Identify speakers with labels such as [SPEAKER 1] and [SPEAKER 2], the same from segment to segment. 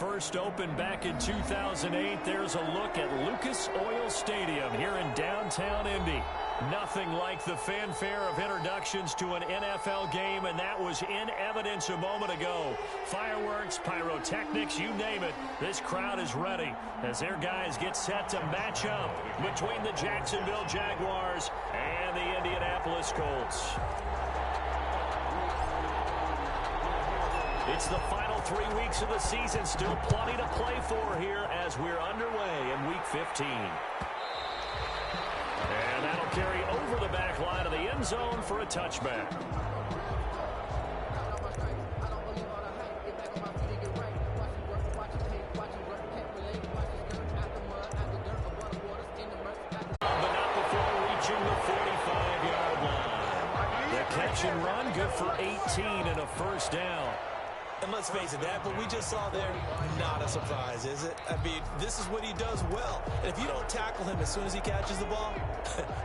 [SPEAKER 1] first opened back in 2008. There's a look at Lucas Oil Stadium here in downtown Indy. Nothing like the fanfare of introductions to an NFL game, and that was in evidence a moment ago. Fireworks, pyrotechnics, you name it. This crowd is ready as their guys get set to match up between the Jacksonville Jaguars and the Indianapolis Colts. It's the final 3 weeks of the season. Still plenty to play for here as we're underway in Week 15. And that'll carry over the back line of the end zone for a touchback. But not before reaching the 45-yard line. The catch and run, good for 18 and a first down.
[SPEAKER 2] And let's face it, that what we just saw there, not a surprise, is it? I mean, this is what he does well. And if you don't tackle him as soon as he catches the ball,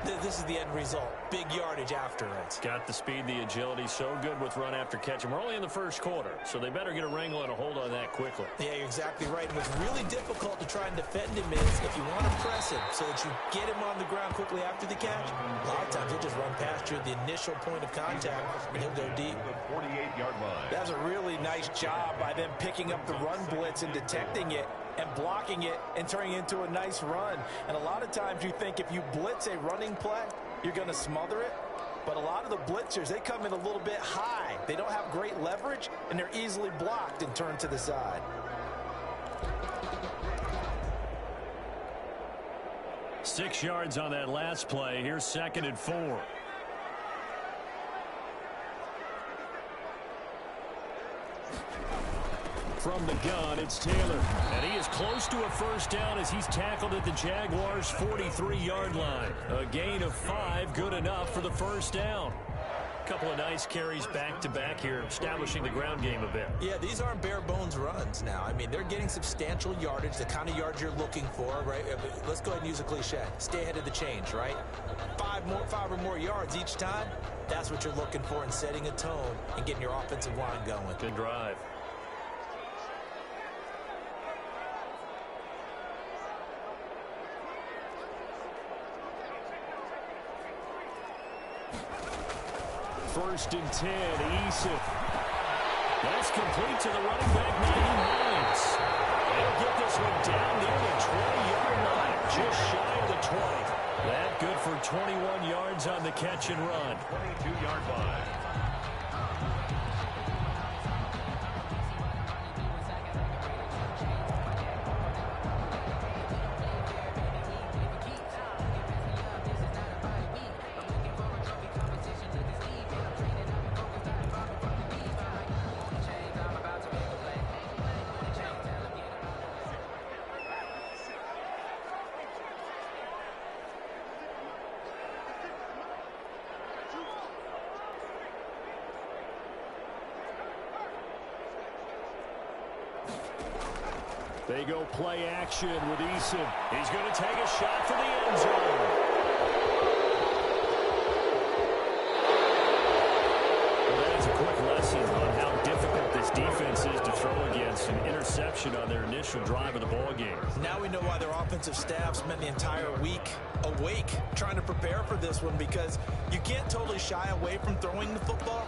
[SPEAKER 2] this is the end result. Big yardage after it.
[SPEAKER 1] Got the speed, the agility, so good with run after catch. And we're only in the first quarter, so they better get a wrangle and a hold on that quickly.
[SPEAKER 2] Yeah, you're exactly right. And what's really difficult to try and defend him is if you want to press him so that you get him on the ground quickly after the catch, a lot of times he'll just run past you at the initial point of contact, and he'll go deep.
[SPEAKER 3] The 48-yard line.
[SPEAKER 4] That's a really nice job by them picking up the run blitz and detecting it and blocking it and turning it into a nice run. And a lot of times you think if you blitz a running play, you're going to smother it. But a lot of the blitzers, they come in a little bit high. They don't have great leverage, and they're easily blocked and turned to the side.
[SPEAKER 1] Six yards on that last play. Here's 2nd and 4. From the gun, it's Taylor. And he is close to a first down as he's tackled at the Jaguars' 43-yard line. A gain of 5, good enough for the first down. Couple of nice carries back-to-back here, establishing the ground game a bit.
[SPEAKER 2] Yeah, these aren't bare-bones runs now. I mean, they're getting substantial yardage, the kind of yards you're looking for, right? Let's go ahead and use a cliche. Stay ahead of the change, right? 5 or more yards each time, that's what you're looking for in setting a tone and getting your offensive line going.
[SPEAKER 1] Good drive. First and 10, Eason. That's complete to the running back, 99. They'll get this one down near the 20-yard line, just shy of the 20. That good for 21 yards on the catch and run.
[SPEAKER 3] 22-yard line.
[SPEAKER 1] They go play action with Eason. He's going to take a shot for the end zone. Well, that is a quick lesson on how difficult this defense is to throw against. An interception on their initial drive of the ball game.
[SPEAKER 2] Now we know why their offensive staff spent the entire week awake trying to prepare for this one, because you can't totally shy away from throwing the football.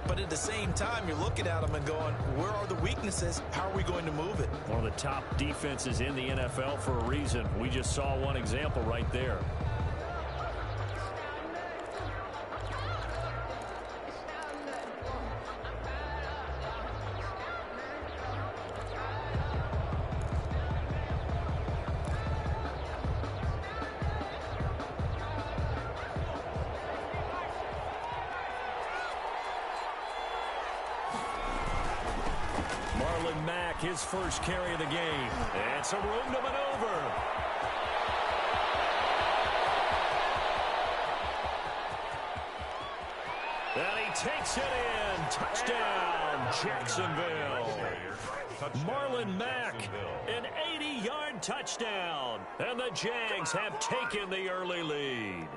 [SPEAKER 2] But at the same time, you're looking at them and going, where are the weaknesses? How are we going to move it?
[SPEAKER 1] One of the top defenses in the NFL for a reason. We just saw one example right there. His first carry of the game. And some room to maneuver. And he takes it in. Touchdown, Jacksonville. Marlon Mack, an 80-yard touchdown. And the Jags have taken the early lead.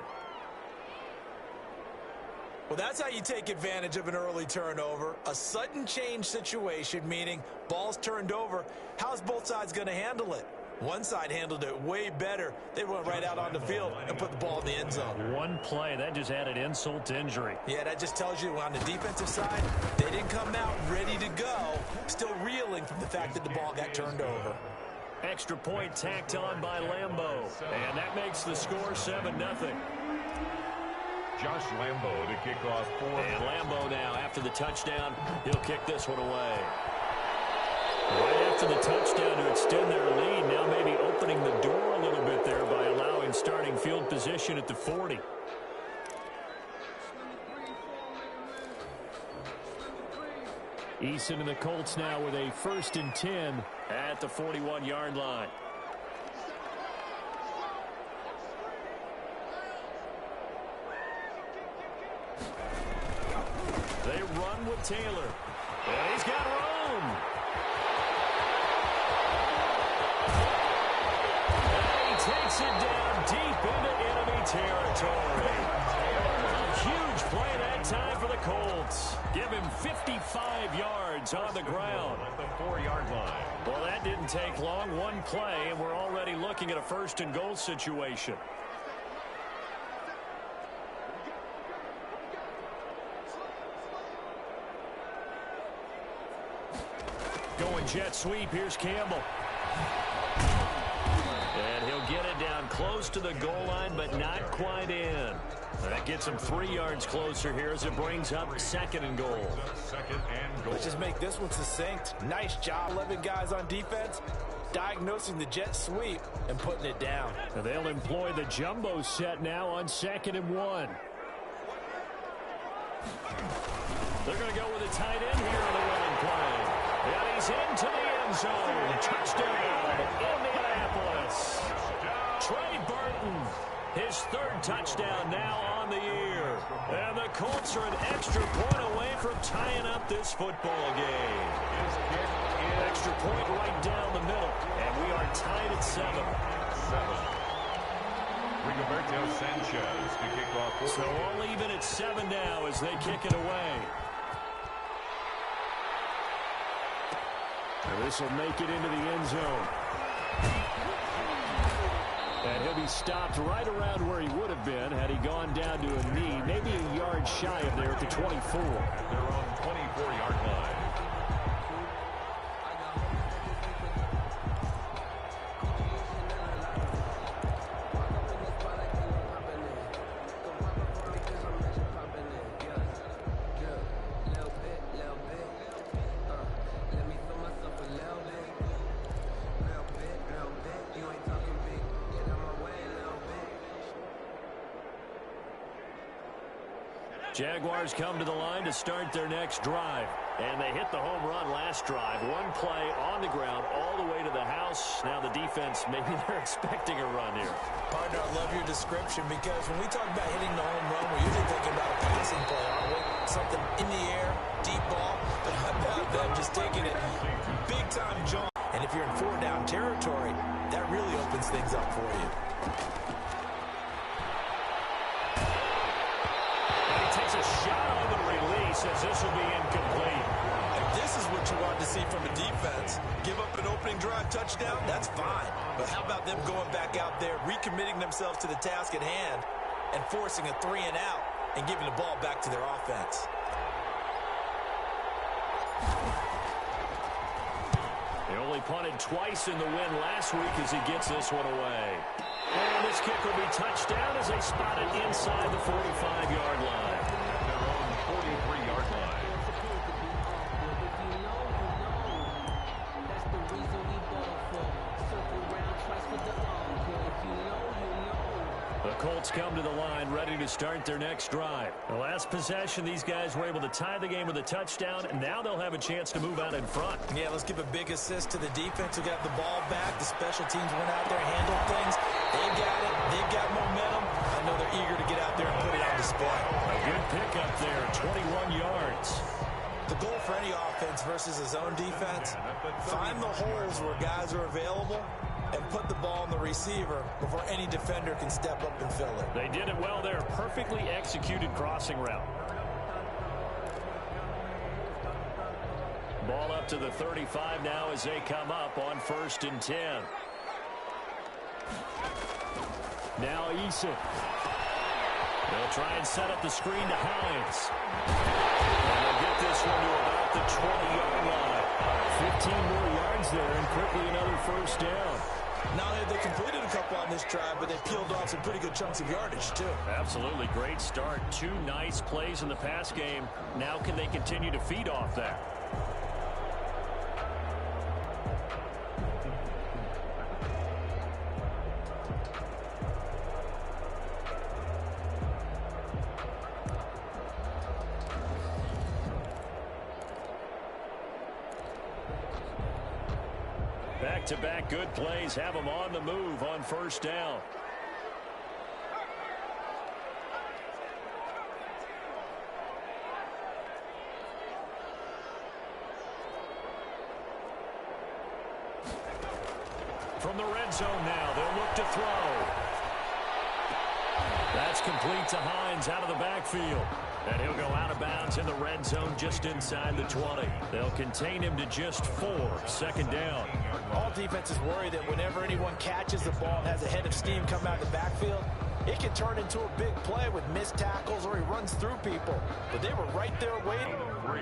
[SPEAKER 2] Well, that's how you take advantage of an early turnover. A sudden change situation, meaning ball's turned over. How's both sides going to handle it? One side handled it way better. They went right out on the field and put the ball in the end zone.
[SPEAKER 1] One play, that just added insult to injury.
[SPEAKER 2] Yeah, that just tells you on the defensive side, they didn't come out ready to go, still reeling from the fact that the ball got turned over.
[SPEAKER 1] Extra point tacked on by Lambo, and that makes the score 7-0.
[SPEAKER 3] Josh Lambo to kick off for.
[SPEAKER 1] And Lambo now, after the touchdown, he'll kick this one away. Right after the touchdown to extend their lead, now maybe opening the door a little bit there by allowing starting field position at the 40. Eason and the Colts now with a 1st and 10 at the 41-yard line. They run with Taylor. And he's got room. And he takes it down deep into enemy territory. A huge play that time for the Colts. Give him 55 yards on the ground.
[SPEAKER 3] At the 4-yard line.
[SPEAKER 1] Well, that didn't take long. One play, and we're already looking at a 1st and goal situation. Going jet sweep. Here's Campbell. And he'll get it down close to the goal line, but not quite in. That gets him 3 yards closer here as it brings up 2nd and goal.
[SPEAKER 3] 2nd and goal.
[SPEAKER 4] Let's just make this one succinct. Nice job, 11 guys on defense, diagnosing the jet sweep and putting it down.
[SPEAKER 1] And they'll employ the jumbo set now on 2nd and 1. They're going to go with a tight end here on the running play. And he's into the end zone. Touchdown, Indianapolis. Trey Burton, his 3rd touchdown now on the year. And the Colts are an extra point away from tying up this football game. Extra point right down the middle. And we are tied at 7.
[SPEAKER 3] Rigoberto Sanchez to kick off.
[SPEAKER 1] So all even at 7 now as they kick it away. And this will make it into the end zone. And he'll be stopped right around where he would have been had he gone down to a knee, maybe a yard shy of there at the 24.
[SPEAKER 3] They're on 24-yard line.
[SPEAKER 1] Jaguars come to the line to start their next drive. And they hit the home run last drive. One play on the ground all the way to the house. Now the defense, maybe they're expecting a run here.
[SPEAKER 2] Partner, I love your description because when we talk about hitting the home run, we're usually thinking about a passing play, aren't we? Something in the air, deep ball, but how about them just taking it big-time jump. And if you're in 4-down territory, that really opens things up for you.
[SPEAKER 1] A shot on the release as this will be incomplete.
[SPEAKER 2] And this is what you want to see from a defense. Give up an opening drive touchdown, that's fine. But how about them going back out there, recommitting themselves to the task at hand, and forcing a 3-and-out and giving the ball back to their offense.
[SPEAKER 1] They only punted twice in the win last week as he gets this one away. And this kick will be touchdown as they spot it inside the 45-yard line.
[SPEAKER 3] They're on 43-yard line.
[SPEAKER 1] The Colts come to the line ready to start their next drive. The last possession, these guys were able to tie the game with a touchdown, and now they'll have a chance to move out in front.
[SPEAKER 2] Yeah, let's give a big assist to the defense who got the ball back. The special teams went out there, handled things. They got it. They've got momentum. I know they're eager to get out there and put it on display.
[SPEAKER 1] A good pickup there, 21 yards.
[SPEAKER 2] The goal for any offense versus a zone defense, find the holes where guys are available and put the ball on the receiver before any defender can step up and fill it.
[SPEAKER 1] They did it well there. Perfectly executed crossing route. Ball up to the 35 now as they come up on 1st and 10. Now Eason. They'll try and set up the screen to Hines. And they'll get this one to about the 20-yard line. 15 more yards there and quickly another 1st down.
[SPEAKER 2] Not only have they completed a couple on this drive, but they peeled off some pretty good chunks of yardage, too.
[SPEAKER 1] Absolutely great start. 2 nice plays in the pass game. Now can they continue to feed off that? Back-to-back good plays have them on the move on 1st down. From the red zone now, they'll look to throw. That's complete to Hines out of the backfield. And he'll go out of bounds in the red zone just inside the 20. They'll contain him to just 4. 2nd down.
[SPEAKER 4] All defenses worry that whenever anyone catches the ball and has a head of steam come out of the backfield, it can turn into a big play with missed tackles or he runs through people. But they were right there waiting.
[SPEAKER 3] 3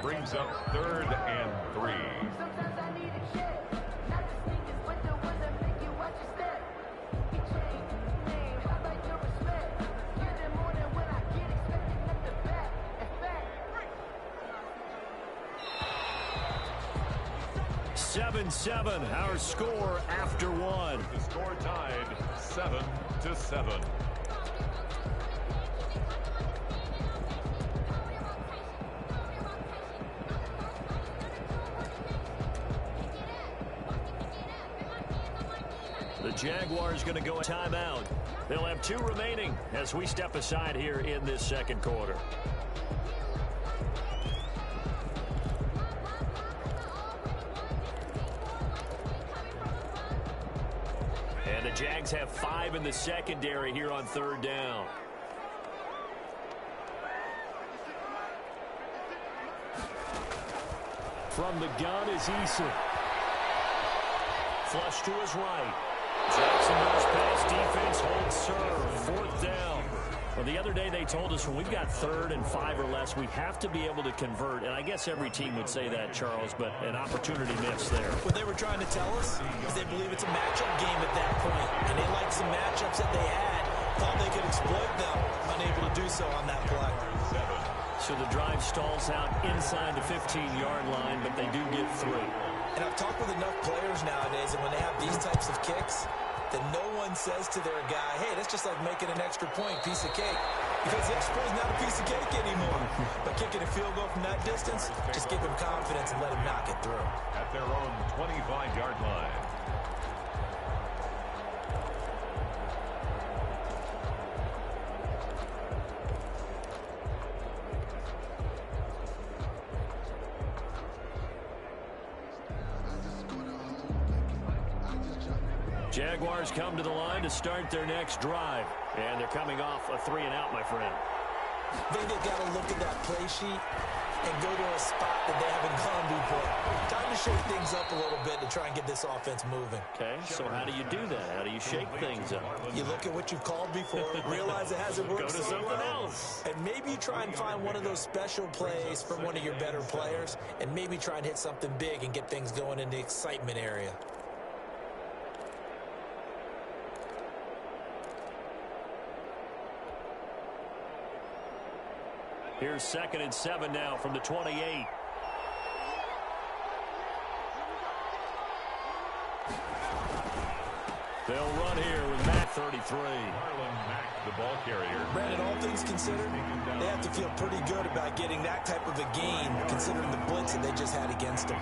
[SPEAKER 3] brings up 3rd and 3.
[SPEAKER 1] Seven, our score after 1.
[SPEAKER 3] The score tied 7-7.
[SPEAKER 1] The Jaguars going to go a timeout. They'll have 2 remaining as we step aside here in this 2nd quarter. And the Jags have 5 in the secondary here on 3rd down. From the gun is Eason. Flush to his right. Jacksonville's pass defense holds serve. 4th down. Well, the other day they told us when we've got 3rd and 5 or less, we have to be able to convert. And I guess every team would say that, Charles, but an opportunity missed there.
[SPEAKER 2] What they were trying to tell us is they believe it's a matchup game at that point. And they liked some matchups that they had. Thought they could exploit them. Unable to do so on that play.
[SPEAKER 1] So the drive stalls out inside the 15-yard line, but they do get 3.
[SPEAKER 2] And I've talked with enough players nowadays, and when they have these types of kicks, that no one says to their guy, hey, that's just like making an extra point, piece of cake. Because the extra point is not a piece of cake anymore. But kicking a field goal from that distance, just give him confidence and let him knock it through.
[SPEAKER 3] At their own 25-yard line.
[SPEAKER 1] Jaguars come to the line to start their next drive. And they're coming off a 3-and-out, my friend.
[SPEAKER 2] I think they've got to look at that play sheet and go to a spot that they haven't gone before. Time to shake things up a little bit to try and get this offense moving.
[SPEAKER 1] Okay, so how do you do that? How do you shake things up?
[SPEAKER 2] You look at what you've called before, realize it hasn't worked
[SPEAKER 1] Go to
[SPEAKER 2] so
[SPEAKER 1] something
[SPEAKER 2] well,
[SPEAKER 1] else.
[SPEAKER 2] and maybe you try and find one of those special plays from one of your better players, and maybe try and hit something big and get things going in the excitement area.
[SPEAKER 1] Here's 2nd and 7 now from the 28. They'll run here with Matt 33.
[SPEAKER 3] Marlon Mack, the ball carrier.
[SPEAKER 2] Brandon, all things considered, they have to feel pretty good about getting that type of a gain, considering the blitz that they just had against them.